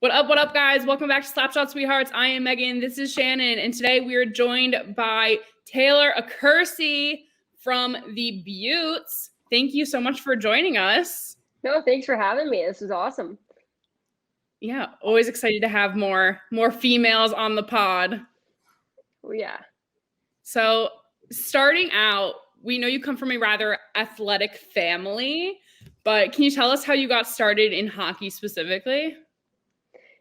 What up, guys? Welcome back to Slapshot Sweethearts. I am Megan. This is Shannon. And today we are joined by Taylor Accursi from the Beauts. Thank you so much for joining us. No, thanks for having me. This is awesome. Yeah, always excited to have more females on the pod. Oh, yeah. So starting out, we know you come from a rather athletic family, but can you tell us how you got started in hockey specifically?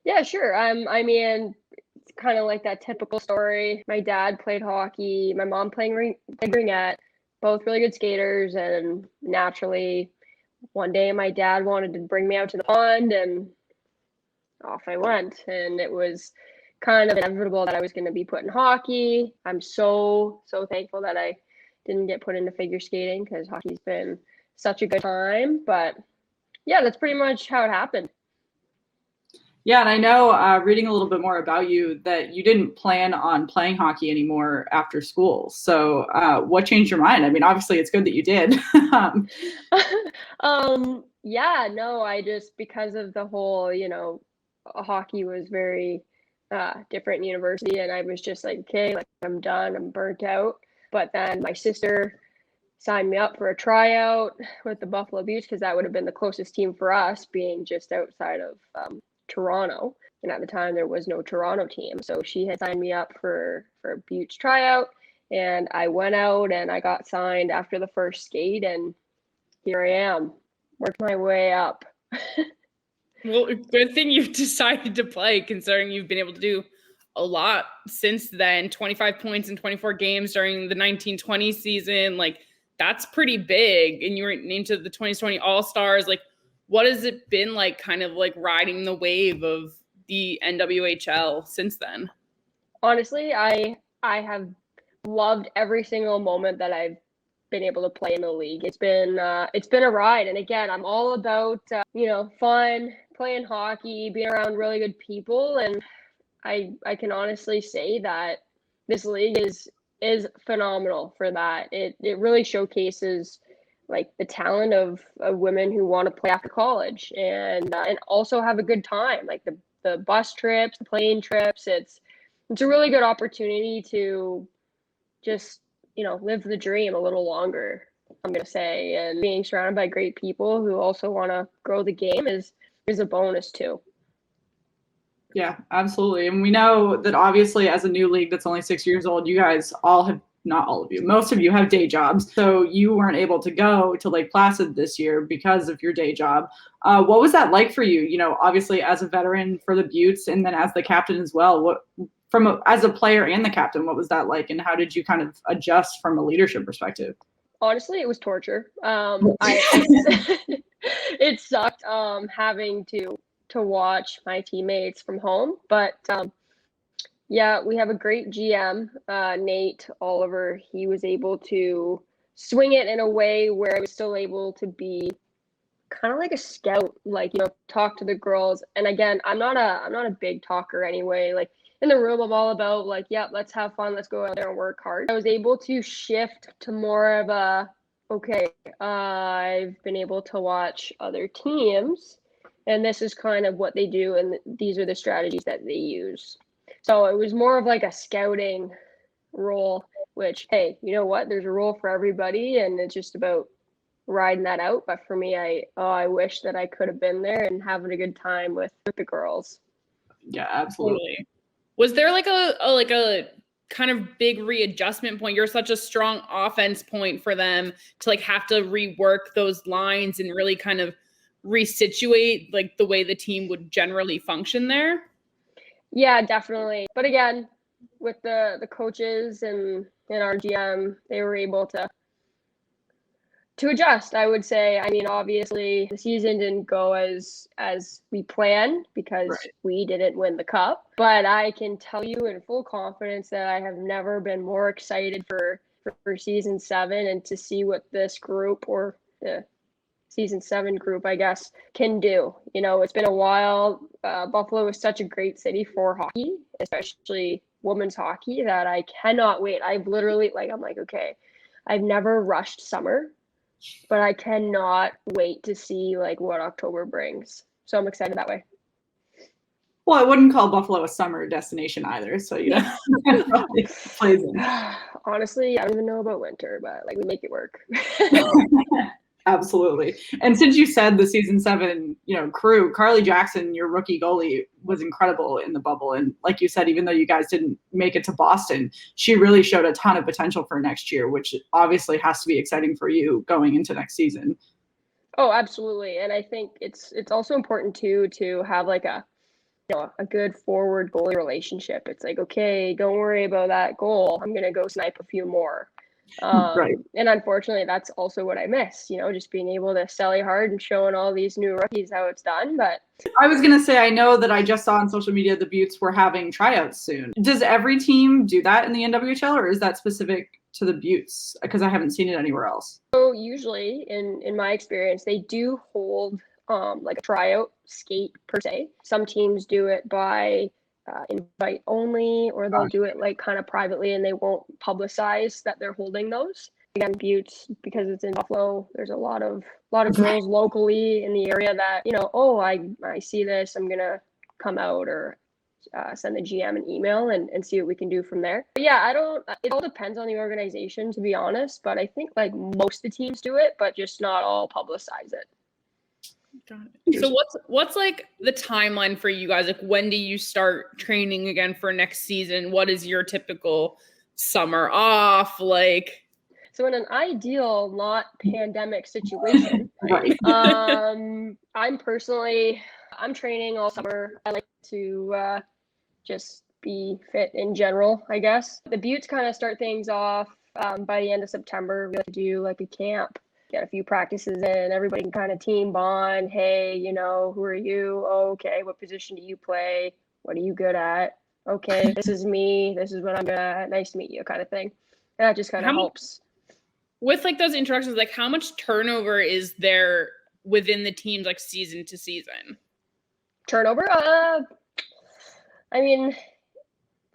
Yeah, sure. I mean, it's kind of like that typical story. My dad played hockey. My mom played ringette. Both really good skaters. And naturally, one day my dad wanted to bring me out to the pond, and off I went. And it was kind of inevitable that I was going to be put in hockey. I'm so thankful that I didn't get put into figure skating because hockey's been such a good time. But yeah, that's pretty much how it happened. Yeah, and I know reading a little bit more about you that you didn't plan on playing hockey anymore after school. So what changed your mind? I mean, obviously it's good that you did. Yeah, no, I just, because of the whole, hockey was very different in university, and I was just like, okay, like I'm done, I'm burnt out. But then my sister signed me up for a tryout with the Buffalo Beauts because that would have been the closest team for us, being just outside of Toronto, and at the time there was no Toronto team. So she had signed me up for a Beauts tryout, and I went out and I got signed after the first skate, and here I am, worked my way up. Well, good thing you've decided to play, considering you've been able to do a lot since then. 25 points in 24 games during the 1920 season. Like, that's pretty big. And you were named to the 2020 All-Stars. Like, what has it been like, kind of like riding the wave of the NWHL since then? Honestly, I have loved every single moment that I've been able to play in the league. It's been a ride. And again, I'm all about fun, playing hockey, being around really good people, and I can honestly say that this league is phenomenal for that. It really showcases like the talent of women who want to play after college and also have a good time. Like the bus trips, the plane trips. It's a really good opportunity to just live the dream a little longer, I'm gonna say. And being surrounded by great people who also want to grow the game is a bonus too. Yeah, absolutely. And we know that obviously as a new league that's only 6 years old, you guys all have, not all of you, most of you have day jobs. So you weren't able to go to Lake Placid this year because of your day job. What was that like for you? You know, obviously as a veteran for the Beauts and then as the captain as well. As a player and the captain, what was that like? And how did you kind of adjust from a leadership perspective? Honestly, it was torture. It sucked having to watch my teammates from home, but yeah, we have a great GM, Nate Oliver. He was able to swing it in a way where I was still able to be kind of like a scout, like, talk to the girls. And again, I'm not a big talker anyway. Like in the room, I'm all about like, yeah, let's have fun, let's go out there and work hard. I was able to shift to more of a, okay, I've been able to watch other teams, and this is kind of what they do, and these are the strategies that they use. So it was more of like a scouting role, which, hey, you know what? There's a role for everybody, and it's just about riding that out. But for me, I wish that I could have been there and having a good time with the girls. Yeah, absolutely. Was there like a kind of big readjustment point? You're such a strong offense point for them to like have to rework those lines and really kind of resituate like the way the team would generally function there. Yeah, definitely. But again, with the coaches and our GM, they were able to adjust, I would say. I mean, obviously the season didn't go as we planned because Right. we didn't win the cup. But I can tell you in full confidence that I have never been more excited for season 7 and to see what this group, or the season 7 group, I guess, can do. It's been a while. Buffalo is such a great city for hockey, especially women's hockey, that I cannot wait. I've literally, I'm like, okay, I've never rushed summer, but I cannot wait to see like what October brings. So I'm excited that way. Well, I wouldn't call Buffalo a summer destination either, so you know, that probably plays in. Honestly, I don't even know about winter, but like we make it work. Absolutely. And since you said the season 7, crew, Carly Jackson, your rookie goalie, was incredible in the bubble. And like you said, even though you guys didn't make it to Boston, she really showed a ton of potential for next year, which obviously has to be exciting for you going into next season. Oh, absolutely. And I think it's also important too to have like a good forward goalie relationship. It's like, okay, don't worry about that goal. I'm gonna go snipe a few more. Right. And unfortunately, that's also what I miss. Just being able to sell you hard and showing all these new rookies how it's done. But I was gonna say, I know that I just saw on social media the Beauts were having tryouts soon. Does every team do that in the NWHL, or is that specific to the Beauts? Because I haven't seen it anywhere else. So usually, in my experience, they do hold like a tryout skate per se. Some teams do it by invite only, or they'll do it like kind of privately and they won't publicize that they're holding those. Again, Beauts, because it's in Buffalo, there's a lot of girls locally in the area that, oh, I see this, I'm gonna come out, or send the GM an email and see what we can do from there. But yeah, it all depends on the organization, to be honest, but I think like most of the teams do it, but just not all publicize it. Got it. So what's like the timeline for you guys? Like, when do you start training again for next season? What is your typical summer off like? So in an ideal, not pandemic situation, Right. I'm training all summer. I like to just be fit in general, I guess. The Beauts kind of start things off by the end of September. We like to do like a camp, get a few practices in. Everybody can kind of team bond. Hey, who are you? Oh, okay, what position do you play? What are you good at? Okay, this is me. This is what I'm good at. Nice to meet you, kind of thing. And that just kind of helps. With like those introductions, like how much turnover is there within the teams, like season to season? Turnover? I mean,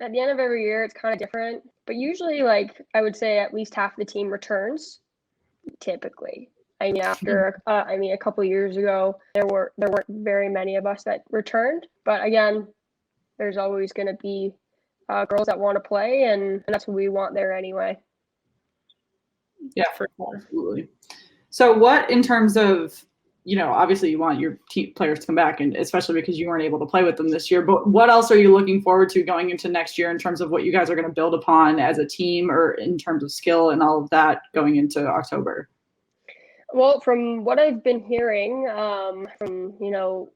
at the end of every year, it's kind of different. But usually, like, I would say at least half the team returns, typically. I mean, after, a couple of years ago, there weren't very many of us that returned. But again, there's always going to be girls that want to play, and that's what we want there anyway. Yeah, for sure. Absolutely. So what, in terms of, obviously you want your team players to come back, and especially because you weren't able to play with them this year, but what else are you looking forward to going into next year in terms of what you guys are going to build upon as a team, or in terms of skill and all of that going into October? Well, from what I've been hearing,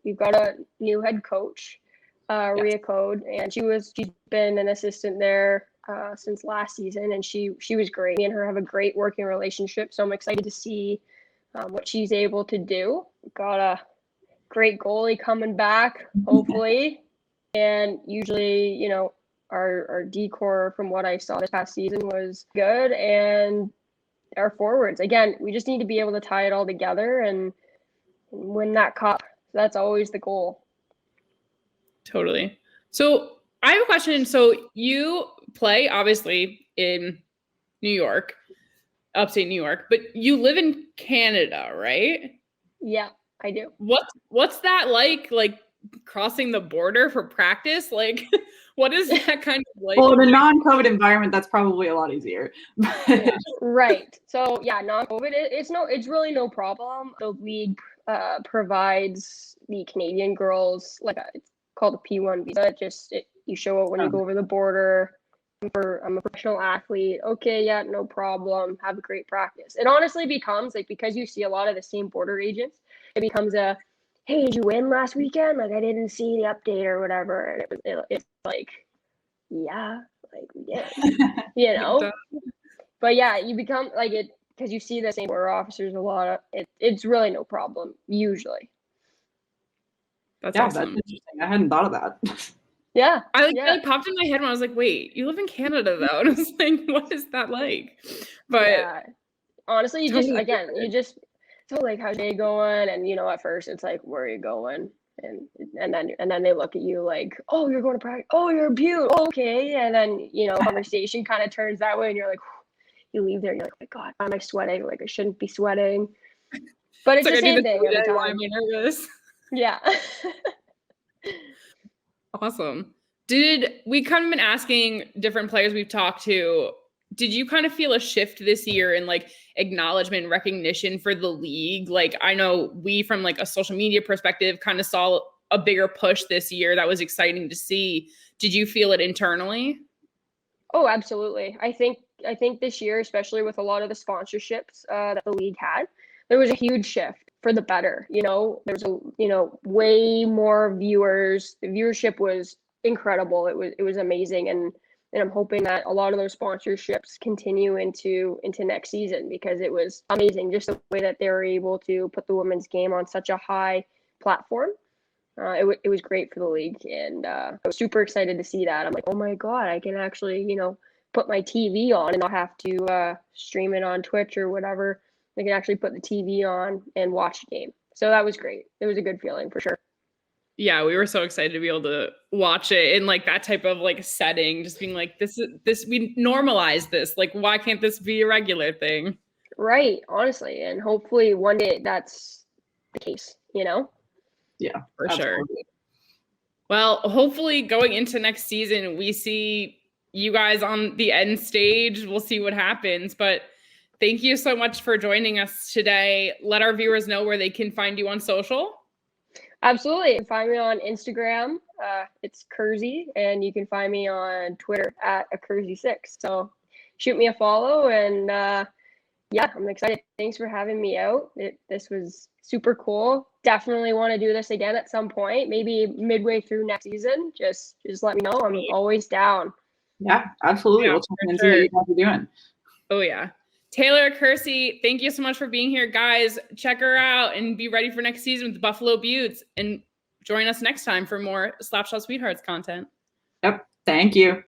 we've got a new head coach, Ria Code, and she's been an assistant there since last season, and she was great. Me and her have a great working relationship, so I'm excited to see what she's able to do. Got a great goalie coming back, hopefully, and usually, our decor from what I saw this past season was good, and our forwards. Again, we just need to be able to tie it all together and win that cup. That's always the goal. Totally. So I have a question. So you play obviously in New York, upstate New York, but you live in Canada, right? Yeah, I do. What's that like crossing the border for practice? Like, what is that kind of like? Well, in a non-COVID environment, that's probably a lot easier. Yeah, right. So yeah, non-COVID, it's really no problem. The league provides the Canadian girls it's called a P1 visa. You show it when you go over the border. I'm a professional athlete. Okay, yeah, no problem. Have a great practice. It honestly becomes because you see a lot of the same border agents, it becomes a, hey, did you win last weekend? Like, I didn't see the update or whatever. And it's like, yeah, we did, But yeah, you become it because you see the same border officers a lot of it. It's really no problem usually. That's awesome. That's interesting. I hadn't thought of that. Yeah. It popped in my head when I was like, wait, you live in Canada though. And I was like, what is that like? But yeah. Honestly, you just so how's your day going? And at first it's like, where are you going? And then they look at you like, oh, you're going to practice. Oh, you're a Beaut. Oh, okay. And then, conversation kind of turns that way and you're like, you leave there and you're like, oh my God, why am I sweating? Like I shouldn't be sweating. But it's the same thing every time. Why am I nervous? Yeah. Awesome. We kind of been asking different players we've talked to, did you kind of feel a shift this year in like acknowledgement and recognition for the league? Like, I know we from like a social media perspective kind of saw a bigger push this year that was exciting to see. Did you feel it internally? Oh, absolutely. I think this year, especially with a lot of the sponsorships that the league had, there was a huge shift for the better. There's way more viewers. The viewership was incredible. It was amazing, and I'm hoping that a lot of those sponsorships continue into next season, because it was amazing just the way that they were able to put the women's game on such a high platform. It was great for the league, and I was super excited to see that. I'm like, oh my God, I can actually, put my TV on and not have to stream it on Twitch or whatever. I can actually put the TV on and watch the game. So that was great. It was a good feeling for sure. Yeah, we were so excited to be able to watch it in like that type of like setting, just being like, this we normalize this. Like, why can't this be a regular thing? Right, honestly. And hopefully one day that's the case, Yeah, for absolutely. sure. Well, hopefully going into next season, we see you guys on the end stage. We'll see what happens. But thank you so much for joining us today. Let our viewers know where they can find you on social. Absolutely. You can find me on Instagram. It's Accursi, and you can find me on Twitter at Accursi6. So shoot me a follow, and yeah, I'm excited. Thanks for having me out. This was super cool. Definitely want to do this again at some point, maybe midway through next season. Just let me know. I'm always down. Yeah, absolutely. Yeah, we'll check in and see what you guys are doing. Oh, yeah. Taylor Accursi, thank you so much for being here. Guys, check her out and be ready for next season with the Buffalo Beauts. And join us next time for more Slapshot Sweethearts content. Yep. Thank you.